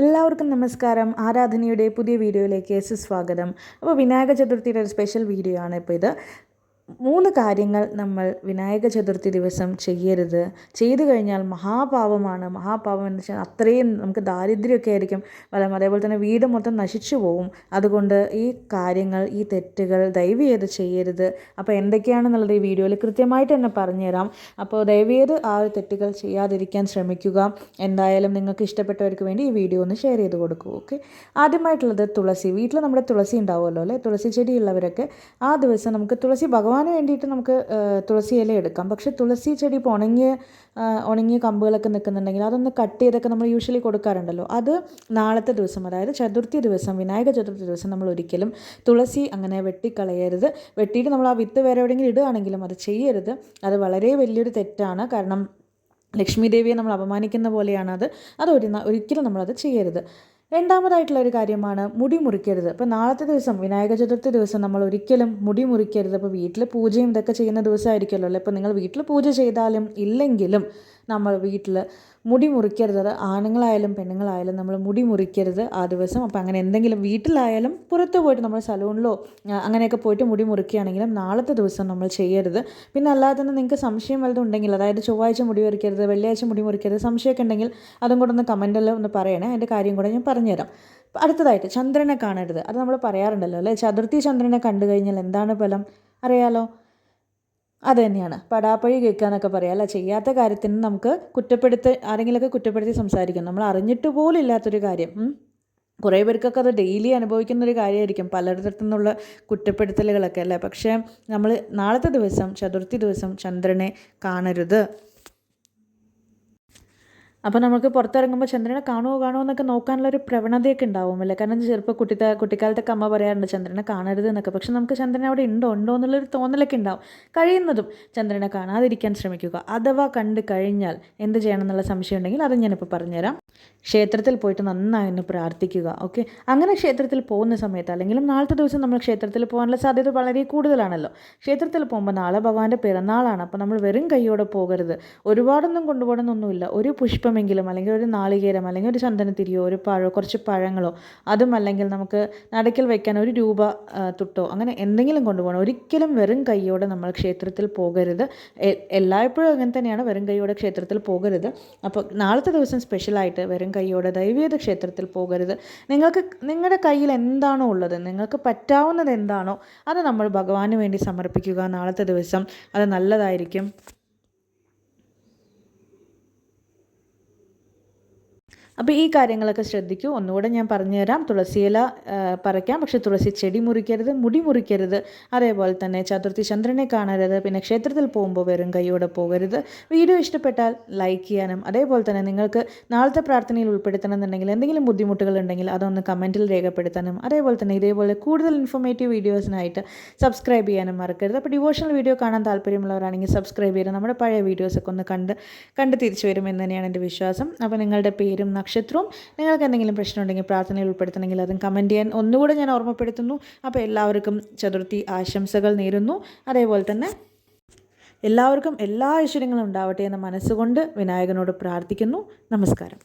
എല്ലാവർക്കും നമസ്കാരം. ആരാധനയുടെ പുതിയ വീഡിയോയിലേക്ക് സുസ്വാഗതം. അപ്പോൾ വിനായക ചതുർത്ഥിയുടെ ഒരു സ്പെഷ്യൽ വീഡിയോ ആണ് ഇപ്പോൾ ഇത്. 3 കാര്യങ്ങൾ നമ്മൾ വിനായക ചതുർത്ഥി ദിവസം ചെയ്യരുത്. ചെയ്തു കഴിഞ്ഞാൽ മഹാപാപമാണ്. മഹാപാപം എന്ന് വെച്ചാൽ അത്രയും നമുക്ക് ദാരിദ്ര്യമൊക്കെ ആയിരിക്കും ഫലം. അതേപോലെ തന്നെ വീട് മൊത്തം നശിച്ചു പോവും. അതുകൊണ്ട് ഈ കാര്യങ്ങൾ, ഈ തെറ്റുകൾ ദയവേത് ചെയ്യരുത്. അപ്പോൾ എന്തൊക്കെയാണെന്നുള്ളത് ഈ വീഡിയോയിൽ കൃത്യമായിട്ട് തന്നെ പറഞ്ഞുതരാം. അപ്പോൾ ദയവേത് ആ ഒരു തെറ്റുകൾ ചെയ്യാതിരിക്കാൻ ശ്രമിക്കുക. എന്തായാലും നിങ്ങൾക്ക് ഇഷ്ടപ്പെട്ടവർക്ക് വേണ്ടി ഈ വീഡിയോ ഒന്ന് ഷെയർ ചെയ്ത് കൊടുക്കൂ. ഓക്കെ. ആദ്യമായിട്ടുള്ളത് തുളസി. വീട്ടിൽ നമ്മുടെ തുളസി ഉണ്ടാവുമല്ലോ അല്ലേ, തുളസി ചെടിയുള്ളവരൊക്കെ ആ ദിവസം നമുക്ക് തുളസി ഭഗവാന് വേണ്ടിയിട്ട് നമുക്ക് തുളസി ഇല എടുക്കാം. പക്ഷേ തുളസി ചെടി ഇപ്പോൾ ഉണങ്ങിയ കമ്പുകളൊക്കെ നിൽക്കുന്നുണ്ടെങ്കിൽ അതൊന്ന് കട്ട് ചെയ്തൊക്കെ നമ്മൾ യൂഷ്വലി കൊടുക്കാറുണ്ടല്ലോ. അത് നാളത്തെ ദിവസം, അതായത് ചതുർത്ഥി ദിവസം, വിനായക ചതുർത്ഥി ദിവസം നമ്മൾ ഒരിക്കലും തുളസി അങ്ങനെ വെട്ടിക്കളയരുത്. വെട്ടിയിട്ട് നമ്മൾ ആ വിത്ത് വേറെ എവിടെയെങ്കിലും ഇടുകയാണെങ്കിലും അത് ചെയ്യരുത്. അത് വളരെ വലിയൊരു തെറ്റാണ്. കാരണം ലക്ഷ്മി ദേവിയെ നമ്മൾ അപമാനിക്കുന്ന പോലെയാണ് അത് ഒരിക്കലും നമ്മളത് ചെയ്യരുത്. രണ്ടാമതായിട്ടുള്ള ഒരു കാര്യമാണ് മുടി മുറിക്കരുത്. ഇപ്പോൾ നാളത്തെ ദിവസം, വിനായക ചതുർത്ഥി ദിവസം നമ്മൾ ഒരിക്കലും മുടി മുറിക്കരുത്. അപ്പോൾ വീട്ടിൽ പൂജയും ഇതൊക്കെ ചെയ്യുന്ന ദിവസമായിരിക്കുമല്ലോ അല്ലേ. ഇപ്പോൾ നിങ്ങൾ വീട്ടിൽ പൂജ ചെയ്താലും ഇല്ലെങ്കിലും നമ്മൾ വീട്ടിൽ മുടി മുറിക്കരുത്. അത് ആണുങ്ങളായാലും പെണ്ണുങ്ങളായാലും നമ്മൾ മുടി മുറിക്കരുത് ആ ദിവസം. അപ്പോൾ അങ്ങനെ എന്തെങ്കിലും വീട്ടിലായാലും പുറത്ത് പോയിട്ട് നമ്മൾ സലൂണിലോ അങ്ങനെയൊക്കെ പോയിട്ട് മുടി മുറിക്കുകയാണെങ്കിലും നാളത്തെ ദിവസം നമ്മൾ ചെയ്യരുത്. പിന്നെ അല്ലാതെ തന്നെ നിങ്ങൾക്ക് സംശയം വല്ലതും ഉണ്ടെങ്കിൽ, അതായത് ചൊവ്വാഴ്ച മുടി മുറിക്കരുത്, വെള്ളിയാഴ്ച മുടി മുറിക്കരുത്, സംശയമൊക്കെ ഉണ്ടെങ്കിൽ അതും കൂടെ ഒന്ന് കമൻറ്റിൽ ഒന്ന് പറയണേ. അതിൻ്റെ കാര്യം കൂടെ ഞാൻ പറഞ്ഞുതരാം. അടുത്തതായിട്ട് ചന്ദ്രനെ കാണരുത്. അത് നമ്മൾ പറയാറുണ്ടല്ലോ അല്ലേ, ചതുർത്ഥി ചന്ദ്രനെ കണ്ടു കഴിഞ്ഞാൽ എന്താണ് ഫലം അറിയാലോ. അത് തന്നെയാണ് പടാപ്പഴി കേൾക്കുക എന്നൊക്കെ പറയാം അല്ല. ചെയ്യാത്ത കാര്യത്തിന് നമുക്ക് ആരെങ്കിലുമൊക്കെ കുറ്റപ്പെടുത്തി സംസാരിക്കും. നമ്മൾ അറിഞ്ഞിട്ട് പോലും ഇല്ലാത്തൊരു കാര്യം. കുറേ പേർക്കൊക്കെ അത് ഡെയിലി അനുഭവിക്കുന്നൊരു കാര്യമായിരിക്കും, പലയിടത്തു നിന്നുള്ള കുറ്റപ്പെടുത്തലുകളൊക്കെ അല്ലേ. പക്ഷേ നമ്മൾ നാളത്തെ ദിവസം, ചതുർത്ഥി ദിവസം ചന്ദ്രനെ കാണരുത്. അപ്പോൾ നമുക്ക് പുറത്തിറങ്ങുമ്പോൾ ചന്ദ്രനെ കാണുമോ എന്നൊക്കെ നോക്കാനുള്ളൊരു പ്രവണതയൊക്കെ ഉണ്ടാവുമല്ലേ. കാരണം ചിലപ്പോൾ കുട്ടിക്കാലത്തൊക്കെ അമ്മ പറയാറുണ്ട് ചന്ദ്രനെ കാണരുത് എന്നൊക്കെ. പക്ഷെ നമുക്ക് ചന്ദ്രൻ അവിടെ ഉണ്ടോ എന്നുള്ളൊരു തോന്നലൊക്കെ ഉണ്ടാവും. കഴിയുന്നതും ചന്ദ്രനെ കാണാതിരിക്കാൻ ശ്രമിക്കുക. അഥവാ കണ്ടു കഴിഞ്ഞാൽ എന്ത് ചെയ്യണം എന്നുള്ള സംശയം ഉണ്ടെങ്കിൽ അത് ഞാനിപ്പോൾ പറഞ്ഞുതരാം. ക്ഷേത്രത്തിൽ പോയിട്ട് നന്നായി ഒന്ന് പ്രാർത്ഥിക്കുക. ഓക്കെ. അങ്ങനെ ക്ഷേത്രത്തിൽ പോകുന്ന സമയത്ത്, അല്ലെങ്കിലും നാളത്തെ ദിവസം നമ്മൾ ക്ഷേത്രത്തിൽ പോകാനുള്ള സാധ്യത വളരെ കൂടുതലാണല്ലോ. ക്ഷേത്രത്തിൽ പോകുമ്പോൾ നാളെ ഭഗവാന്റെ പിറന്നാളാണ്. അപ്പോൾ നമ്മൾ വെറും കൈയോടെ പോകരുത്. ഒരുപാടൊന്നും കൊണ്ടുപോകണമെന്നൊന്നുമില്ല. ഒരു പുഷ്പമെങ്കിലും, അല്ലെങ്കിൽ ഒരു നാളികേരം, അല്ലെങ്കിൽ ഒരു ചന്ദനത്തിരിയോ, ഒരു പഴമോ, കുറച്ച് പഴങ്ങളോ, അതും അല്ലെങ്കിൽ നമുക്ക് നടക്കിൽ വയ്ക്കാൻ ഒരു രൂപ തുട്ടോ, അങ്ങനെ എന്തെങ്കിലും കൊണ്ടുപോകണം. ഒരിക്കലും വെറും കൈയോടെ നമ്മൾ ക്ഷേത്രത്തിൽ പോകരുത്. എല്ലായ്പ്പോഴും അങ്ങനെ തന്നെയാണ്, വെറും കൈയോടെ ക്ഷേത്രത്തിൽ പോകരുത്. അപ്പോൾ നാളത്തെ ദിവസം സ്പെഷ്യലായിട്ട് വെറും കൈയോടെ ദൈവീക ക്ഷേത്രത്തിൽ പോകരുത്. നിങ്ങളുടെ കയ്യിൽ എന്താണോ ഉള്ളത്, നിങ്ങൾക്ക് പറ്റാവുന്നത് എന്താണോ അത് നമ്മൾ ഭഗവാന് വേണ്ടി സമർപ്പിക്കുക നാളത്തെ ദിവസം. അത് നല്ലതായിരിക്കും. അപ്പോൾ ഈ കാര്യങ്ങളൊക്കെ ശ്രദ്ധിക്കൂ. ഒന്നുകൂടെ ഞാൻ പറഞ്ഞുതരാം. തുളസിയില പറിക്കാം, പക്ഷേ തുളസി ചെടി മുറിക്കരുത്, മുടി മുറിക്കരുത്. അതേപോലെ തന്നെ ചതുർത്ഥി ചന്ദ്രനെ കാണരുത്. പിന്നെ ക്ഷേത്രത്തിൽ പോകുമ്പോൾ വെറും കൈയോടെ പോകരുത്. വീഡിയോ ഇഷ്ടപ്പെട്ടാൽ ലൈക്ക് ചെയ്യാനും, അതേപോലെ തന്നെ നിങ്ങൾക്ക് നാളത്തെ പ്രാർത്ഥനയിൽ ഉൾപ്പെടുത്തണമെന്നുണ്ടെങ്കിൽ എന്തെങ്കിലും ബുദ്ധിമുട്ടുകൾ ഉണ്ടെങ്കിൽ അതൊന്ന് കമൻറ്റിൽ രേഖപ്പെടുത്താനും, അതേപോലെ തന്നെ ഇതേപോലെ കൂടുതൽ ഇൻഫോർമേറ്റീവ് വീഡിയോസിനായിട്ട് സബ്സ്ക്രൈബ് ചെയ്യാനും മറക്കരുത്. അപ്പോൾ ഡിവോഷണൽ വീഡിയോ കാണാൻ താല്പര്യമുള്ളവരാണെങ്കിൽ സബ്സ്ക്രൈബ് ചെയ്ത് നമ്മുടെ പഴയ വീഡിയോസൊക്കെ ഒന്ന് കണ്ട് തിരിച്ചു വരുമെന്ന് തന്നെയാണ് എൻ്റെ വിശ്വാസം. അപ്പോൾ നിങ്ങളുടെ പേരും നക്ഷത്രവും, നിങ്ങൾക്ക് എന്തെങ്കിലും പ്രശ്നം ഉണ്ടെങ്കിൽ പ്രാർത്ഥനയിൽ ഉൾപ്പെടുത്തണമെങ്കിൽ അതും കമൻറ്റ് ചെയ്യാൻ ഒന്നുകൂടെ ഞാൻ ഓർമ്മപ്പെടുത്തുന്നു. അപ്പോൾ എല്ലാവർക്കും ചതുർത്ഥി ആശംസകൾ നേരുന്നു. അതേപോലെ തന്നെ എല്ലാവർക്കും എല്ലാ ഐശ്വര്യങ്ങളും ഉണ്ടാവട്ടെ എന്ന മനസ്സുകൊണ്ട് വിനായകനോട് പ്രാർത്ഥിക്കുന്നു. നമസ്കാരം.